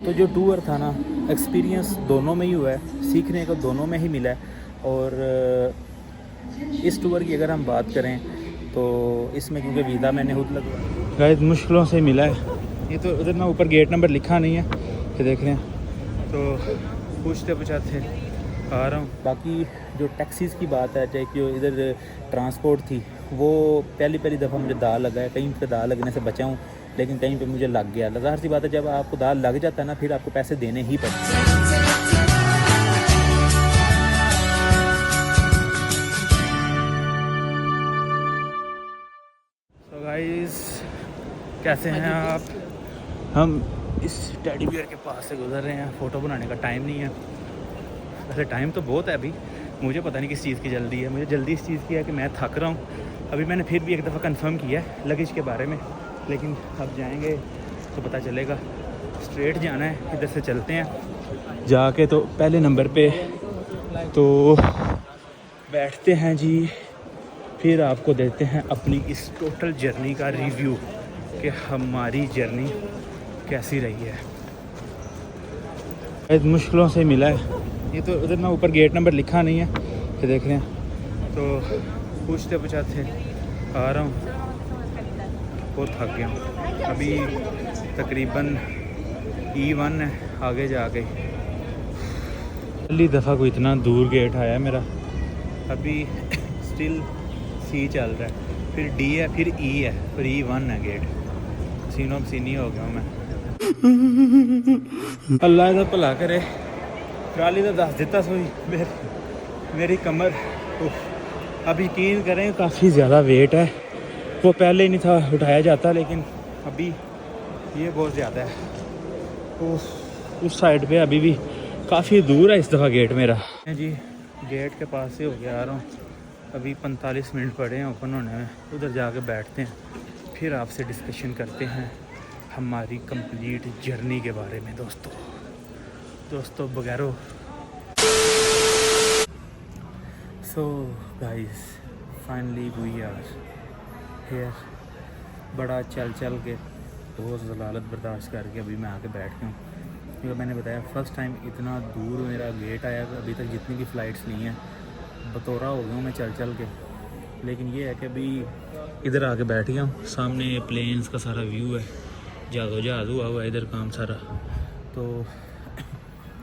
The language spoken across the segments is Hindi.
तो जो टूर था ना, एक्सपीरियंस दोनों में ही हुआ है, सीखने को दोनों में ही मिला है। और इस टूर की अगर हम बात करें तो इसमें क्योंकि वीज़ा मैंने खुद लगवाया, गाइस मुश्किलों से मिला है। ये तो उधर ना ऊपर गेट नंबर लिखा नहीं है, ये देख रहे हैं, तो पूछते पूछाते आ रहा हूँ। बाकी जो टैक्सीज़ की बात है, चाहे कि इधर ट्रांसपोर्ट थी, वो पहली दफ़ा मुझे दाल लगा है। कहीं पे दाल लगने से बचा हूँ, लेकिन कहीं पे मुझे लग गया। ज़ाहिर सी बात है, जब आपको दाल लग जाता है ना, फिर आपको पैसे देने ही पड़ते हैं। तो गाइस कैसे हैं आप? हम इस टेडी बियर के पास से गुजर रहे हैं। फ़ोटो बनाने का टाइम नहीं है। वैसे टाइम तो बहुत है अभी, मुझे पता नहीं किस चीज़ की जल्दी है। मुझे जल्दी इस चीज़ की है कि मैं थक रहा हूँ। अभी मैंने फिर भी एक दफ़ा कंफर्म किया है लगेज के बारे में, लेकिन अब जाएंगे तो पता चलेगा। स्ट्रेट जाना है, इधर से चलते हैं जाके। तो पहले नंबर पे तो बैठते हैं जी, फिर आपको देते हैं अपनी इस टोटल जर्नी का रिव्यू कि हमारी जर्नी कैसी रही है। मुश्किलों से मिला है। ये तो उधर ना ऊपर गेट नंबर लिखा नहीं है, ये देख रहे हैं, तो पूछते पूछाते आ रहा हूँ। बहुत थक गया हूँ। अभी तकरीबन E1 है, आगे जाके पहली दफ़ा कोई इतना दूर गेट आया है मेरा। अभी स्टिल C चल रहा है, फिर D है, फिर E है, फिर E1 है गेट। सीनों सीनी हो गया हूँ मैं। अल्लाह का भला करे। ट्राली तो दस दिता सोई मेरी कमर। अब यकीन करें काफ़ी ज़्यादा वेट है। वो पहले ही नहीं था उठाया जाता, लेकिन अभी ये बहुत ज़्यादा है। तो उस साइड पे अभी भी काफ़ी दूर है इस दफ़ा गेट मेरा जी। गेट के पास से हो गया आ रहा हूँ। अभी 45 मिनट पड़े हैं ओपन होने में। उधर जाके बैठते हैं, फिर आपसे डिस्कशन करते हैं हमारी कंप्लीट जर्नी के बारे में। दोस्तों वगैरह। So guys finally we are here. बड़ा चल के बहुत ज़लालत बर्दाश्त करके अभी मैं आके बैठ गया हूँ। क्योंकि मैंने बताया फ़र्स्ट टाइम इतना दूर मेरा गेट आया। अभी तक जितनी भी फ़्लाइट्स ली हैं बतौरा हो गया हूँ मैं चल के। लेकिन ये है कि अभी इधर आके बैठ गया हूँ। सामने प्लेन्स का सारा व्यू है, जहाज़ हुआ हुआ है इधर काम सारा। तो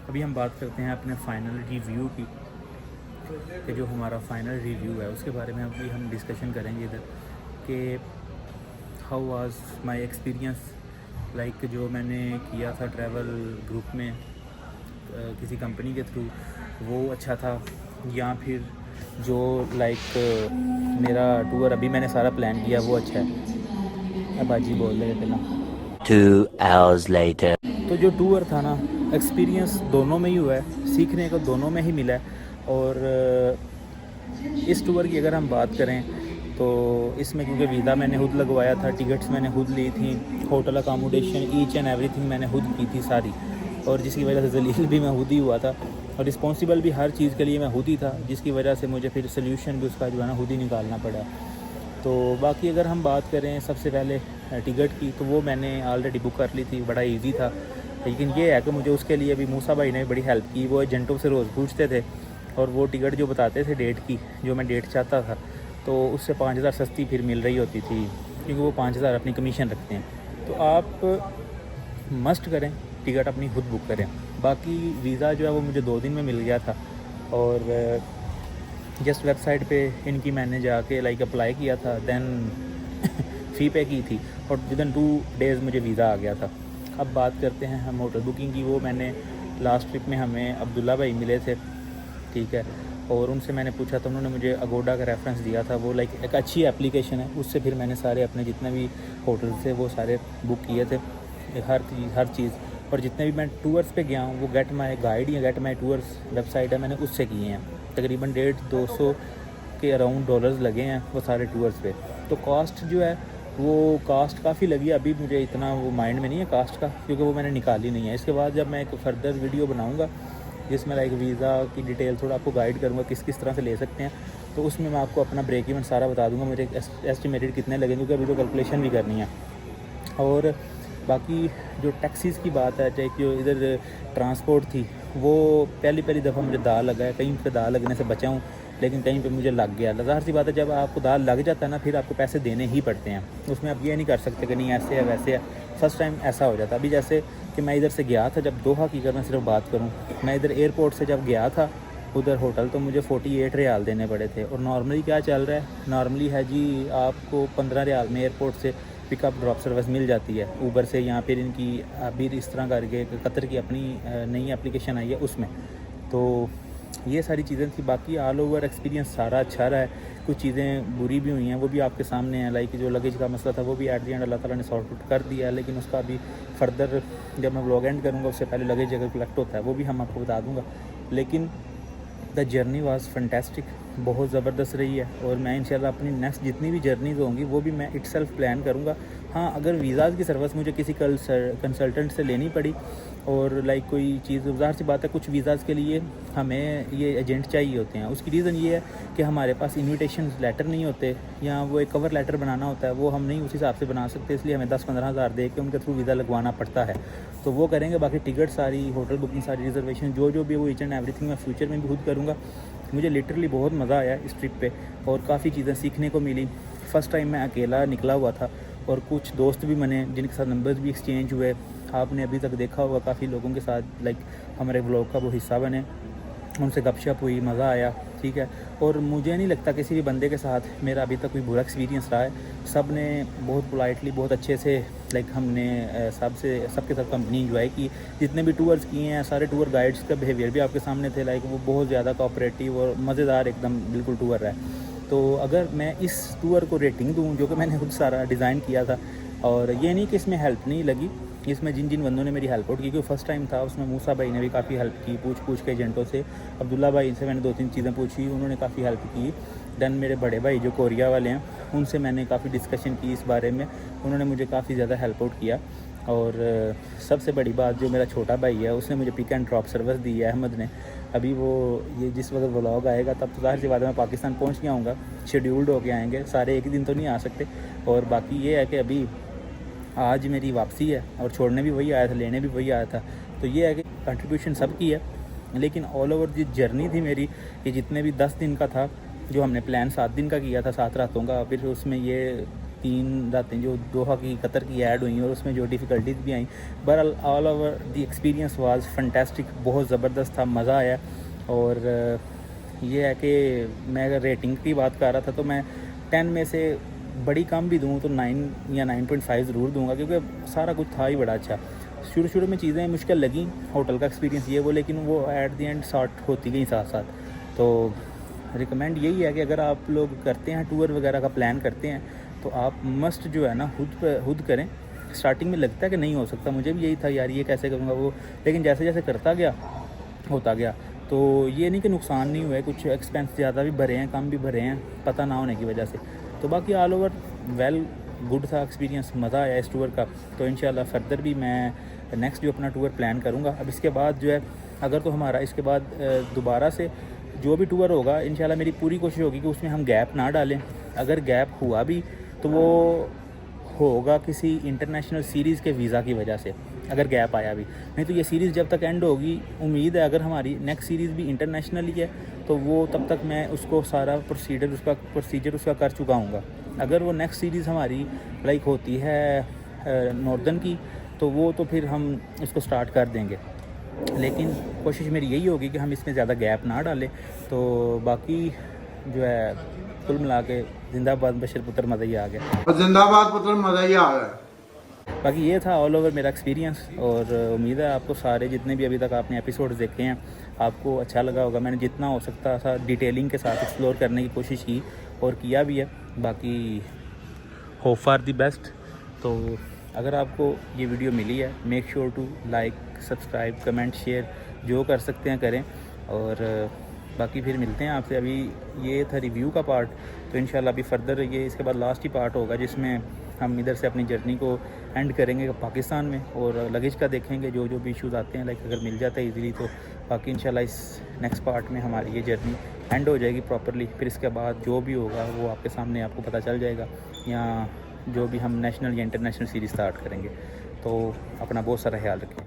अभी हम बात करते हैं अपने फ़ाइनल रिव्यू की, कि जो हमारा फ़ाइनल रिव्यू है उसके बारे में अभी हम डिस्कशन करेंगे इधर कि how was my experience. Like जो मैंने किया था ट्रैवल ग्रुप में किसी कंपनी के थ्रू, वो अच्छा था, या फिर जो लाइक मेरा टूर अभी मैंने सारा प्लान किया वो अच्छा है। अब बाजी बोल रहे थे ना। 2 hours later. तो जो टूर था ना, एक्सपीरियंस दोनों में ही हुआ है, सीखने को दोनों में ही मिला है। और इस टूर की अगर हम बात करें तो इसमें क्योंकि वीज़ा मैंने खुद लगवाया था, टिकट्स मैंने खुद ली थी, hotel accommodation each and everything मैंने खुद की थी सारी। और जिसकी वजह से जलील भी मैं खुद ही हुआ था, और रिस्पॉन्सिबल भी हर चीज़ के लिए मैं खुद ही था, जिसकी वजह से मुझे फिर सोल्यूशन भी उसका जो है ना खुद ही निकालना पड़ा। तो बाकी अगर हम बात करें सबसे पहले टिकट की, तो वो मैंने ऑलरेडी बुक कर ली थी, बड़ा इजी था। लेकिन ये है कि मुझे उसके लिए भी मूसा भाई ने बड़ी हेल्प की। वो एजेंटों से रोज़ पूछते थे, और वो टिकट जो बताते थे डेट की, जो मैं डेट चाहता था, तो उससे 5000 सस्ती फिर मिल रही होती थी, क्योंकि वो 5000 अपनी कमीशन रखते हैं। तो आप मस्ट करें, टिकट अपनी खुद बुक करें। बाकी वीज़ा जो है वो मुझे 2 दिन में मिल गया था। और जस्ट वेबसाइट पे इनकी मैंने जाके लाइक अप्लाई किया था, दैन फ़ी पे की थी, और विदिन 2 डेज़ मुझे वीज़ा आ गया था। अब बात करते हैं हम होटल बुकिंग की। वो मैंने लास्ट ट्रिप में हमें अब्दुल्ला भाई मिले थे, ठीक है, और उनसे मैंने पूछा तो उन्होंने मुझे अगोडा का रेफरेंस दिया था। वो लाइक एक अच्छी एप्लीकेशन है, उससे फिर मैंने सारे अपने जितने भी होटल थे वो सारे बुक किए थे, हर चीज़। और जितने भी मैं टूर्स पे गया हूँ वो गेट माई गाइड या गेट माई टूर्स वेबसाइट है, मैंने उससे किए हैं। तकरीबन 150-200 के अराउंड डॉलर्स लगे हैं वो सारे टूर्स पे। तो कॉस्ट जो है वो कॉस्ट काफ़ी लगी है। अभी मुझे इतना वो माइंड में नहीं है कास्ट का, क्योंकि वो मैंने निकाली नहीं है। इसके बाद जब मैं एक फर्दर वीडियो बनाऊँगा जिसमें लाइक वीज़ा की डिटेल थोड़ा आपको गाइड करूँगा किस तरह से ले सकते हैं, तो उसमें मैं आपको अपना ब्रेक इवन सारा बता दूँगा, मेरे एस्टिमेटेड कितने लगेंगे, क्योंकि अभी तो कैलकुलेशन भी करनी है। और बाकी जो टैक्सीज़ की बात है, चाहे जो इधर ट्रांसपोर्ट थी, वो पहली दफ़ा मुझे दाल लगा है। कहीं पे दाल लगने से बचा हूँ, लेकिन कहीं पे मुझे लग गया। ज़ाहिर सी बात है, जब आपको दाल लग जाता है ना, फिर आपको पैसे देने ही पड़ते हैं। उसमें आप ये नहीं कर सकते कि नहीं ऐसे है वैसे है। फ़र्स्ट टाइम ऐसा हो जाता है। अभी जैसे कि मैं इधर से गया था, जब दोहा की अगर मैं सिर्फ बात करूँ, मैं इधर एयरपोर्ट से जब गया था उधर होटल, तो मुझे 48 रियाल देने पड़े थे। और नॉर्मली क्या चल रहा है, नॉर्मली है जी आपको 15 रियाल में एयरपोर्ट से पिकअप ड्रॉप सर्विस मिल जाती है ऊबर से, या फिर इनकी अभी इस तरह करके कतर की अपनी नई एप्लीकेशन आई है उसमें। तो ये सारी चीज़ें थी। बाकी ऑल ओवर एक्सपीरियंस सारा अच्छा रहा है। कुछ चीज़ें बुरी भी हुई हैं, वो भी आपके सामने हैं। लाइक जो लगेज का मसला था, वो भी एट द एंड अल्लाह ताला ने सॉर्ट आउट कर दिया है, लेकिन उसका अभी फर्दर जब मैं व्लॉग एंड करूँगा उससे पहले लगेज अगर कलेक्ट होता है वो भी हम आपको बता दूँगा। लेकिन द जर्नी वाज़ फैंटास्टिक, बहुत ज़बरदस्त रही है। और मैं इंशाल्लाह अपनी नेक्स्ट जितनी भी जर्नीज़ होंगी वो भी मैं इटसेल्फ प्लान करूँगा। हाँ, अगर वीज़ाज़ की सर्विस मुझे किसी कंसल्टेंट से लेनी पड़ी और लाइक कोई चीज़, ज़ाहिर सी बात है कुछ वीज़ाज़ के लिए हमें ये एजेंट चाहिए होते हैं। उसकी रीज़न ये है कि हमारे पास इन्विटेशन लेटर नहीं होते, या वो एक कवर लेटर बनाना होता है, वो हम नहीं उस हिसाब से बना सकते, इसलिए हमें 10-15 हज़ार दे के उनके थ्रू वीज़ा लगवाना पड़ता है। तो वो करेंगे। बाकी टिकट सारी, होटल बुकिंग सारी, रिजर्वेशन जो भी वो ईच एंड एवरीथिंग मैं फ्यूचर में भी खुद करूँगा। मुझे लिटरली बहुत मज़ा आया इस ट्रिप पे और काफ़ी चीज़ें सीखने को मिली। फ़र्स्ट टाइम मैं अकेला निकला हुआ था और कुछ दोस्त भी बने जिनके साथ नंबर्स भी एक्सचेंज हुए। आपने अभी तक देखा होगा काफ़ी लोगों के साथ लाइक हमारे व्लॉग का वो हिस्सा बने, उनसे गपशप हुई, मज़ा आया, ठीक है। और मुझे नहीं लगता किसी भी बंदे के साथ मेरा अभी तक कोई बुरा एक्सपीरियंस रहा है। सब ने बहुत पोलाइटली, बहुत अच्छे से लाइक हमने सबके साथ कंपनी इंजॉय की। जितने भी टूर्स किए हैं, सारे टूर गाइड्स का बिहेवियर भी आपके सामने थे। लाइक वो बहुत ज़्यादा कोऑपरेटिव और मज़ेदार एकदम बिल्कुल टूर है। तो अगर मैं इस टूर को रेटिंग दूँ, जो कि मैंने खुद सारा डिज़ाइन किया था, और ये नहीं कि इसमें हेल्प नहीं लगी, इसमें जिन बंदों ने मेरी हेल्प आउट की, क्योंकि फ़र्स्ट टाइम था, उसमें मूसा भाई ने भी काफ़ी हेल्प की पूछ के एजेंटों से। अब्दुल्ला भाई से मैंने 2-3 चीज़ें पूछी, उन्होंने काफ़ी हेल्प की। दैन मेरे बड़े भाई जो कोरिया वाले हैं, उनसे मैंने काफ़ी डिस्कशन की इस बारे में, उन्होंने मुझे काफ़ी ज़्यादा हेल्प आउट किया। और सबसे बड़ी बात, जो मेरा छोटा भाई है, उसने मुझे पिक एंड ड्रॉप सर्विस दी है, अहमद ने। अभी वो ये जिस वक्त व्लॉग आएगा तब तो ज़ाहिर सी बात है मैं पाकिस्तान पहुँच गया हूँगा, शेड्यूल्ड होके आएंगे, सारे एक ही दिन तो नहीं आ सकते। और बाकी ये है कि अभी आज मेरी वापसी है और छोड़ने भी वही आया था, लेने भी वही आया था। तो ये है कि कंट्रीब्यूशन सबकी है। लेकिन ऑल ओवर जो जर्नी थी मेरी, ये जितने भी 10 दिन का था, जो हमने प्लान 7 दिन का किया था, 7 रातों का, फिर उसमें ये 3 रातें जो दोहा की, कतर की ऐड हुई और उसमें जो डिफ़िकल्टीज़ भी आई, बहरहाल all over the experience was fantastic, बहुत ज़बरदस्त था, मज़ा आया। और ये है कि मैं अगर रेटिंग की बात कर रहा था तो मैं 10 में से बड़ी कम भी दूँ तो 9 या 9.5 ज़रूर दूँगा, क्योंकि सारा कुछ था ही बड़ा अच्छा। शुरू में चीज़ें मुश्किल लगी, होटल का एक्सपीरियंस ये वो, लेकिन वो एट द एंड सॉर्ट होती गई साथ साथ। तो रिकमेंड यही है कि अगर आप लोग करते हैं टूर वगैरह का प्लान करते हैं, तो आप मस्ट जो है ना खुद करें। स्टार्टिंग में लगता है कि नहीं हो सकता, मुझे भी यही था यार ये कैसे करूँगा वो, लेकिन जैसे जैसे करता गया होता गया। तो ये नहीं कि नुकसान नहीं हुआ है, कुछ एक्सपेंस ज़्यादा भी भरे हैं, कम भी भरे हैं, पता ना होने की वजह से। तो बाकी ऑल ओवर वेल गुड था एक्सपीरियंस, मज़ा आया इस टूर का। तो इंशाल्लाह फर्दर भी मैं नेक्स्ट जो अपना टूर प्लान करूँगा। अब इसके बाद जो है, अगर तो हमारा इसके बाद दोबारा से जो भी टूर होगा, इंशाल्लाह मेरी पूरी कोशिश होगी कि उसमें हम गैप ना डालें। अगर गैप हुआ भी तो वो होगा किसी इंटरनेशनल सीरीज़ के वीज़ा की वजह से, अगर गैप आया भी। नहीं तो ये सीरीज़ जब तक एंड होगी, उम्मीद है अगर हमारी नेक्स्ट सीरीज़ भी इंटरनेशनल ही है, तो वो तब तक मैं उसको सारा प्रोसीजर उसका कर चुका हूँगा। अगर वो नेक्स्ट सीरीज़ हमारी लाइक होती है नॉर्दर्न की, तो वो तो फिर हम इसको स्टार्ट कर देंगे। लेकिन कोशिश मेरी यही होगी कि हम इसमें ज़्यादा गैप ना डालें। तो बाकी जो है कुल मिला के जिंदाबाद बशर पुत्र, मज़ा ही आ गया। जिंदाबाद पुत्र, मज़ा ही आ गया। बाकी ये था ऑल ओवर मेरा एक्सपीरियंस। और उम्मीद है आपको सारे जितने भी अभी तक आपने एपिसोड देखे हैं आपको अच्छा लगा होगा। मैंने जितना हो सकता था डिटेलिंग के साथ एक्सप्लोर करने की कोशिश की और किया भी है। बाकी होप फॉर द बेस्ट। तो अगर आपको ये वीडियो मिली है, make sure to like, subscribe, comment, share, जो कर सकते हैं करें। और बाकी फिर मिलते हैं आपसे। अभी ये था रिव्यू का पार्ट, तो इंशाल्लाह अभी फर्दर ये इसके बाद लास्ट ही पार्ट होगा जिसमें हम इधर से अपनी जर्नी को एंड करेंगे पाकिस्तान में, और लगेज का देखेंगे जो भी इश्यूज़ आते हैं, लाइक अगर मिल जाता है इजीली। तो बाकी इंशाल्लाह इस नेक्स्ट पार्ट में हमारी ये जर्नी एंड हो जाएगी प्रॉपरली। फिर इसके बाद जो भी होगा वो आपके सामने आपको पता चल जाएगा, या जो भी हम नेशनल या इंटरनेशनल सीरीज़ स्टार्ट करेंगे। तो अपना बहुत सारा ख्याल रखें।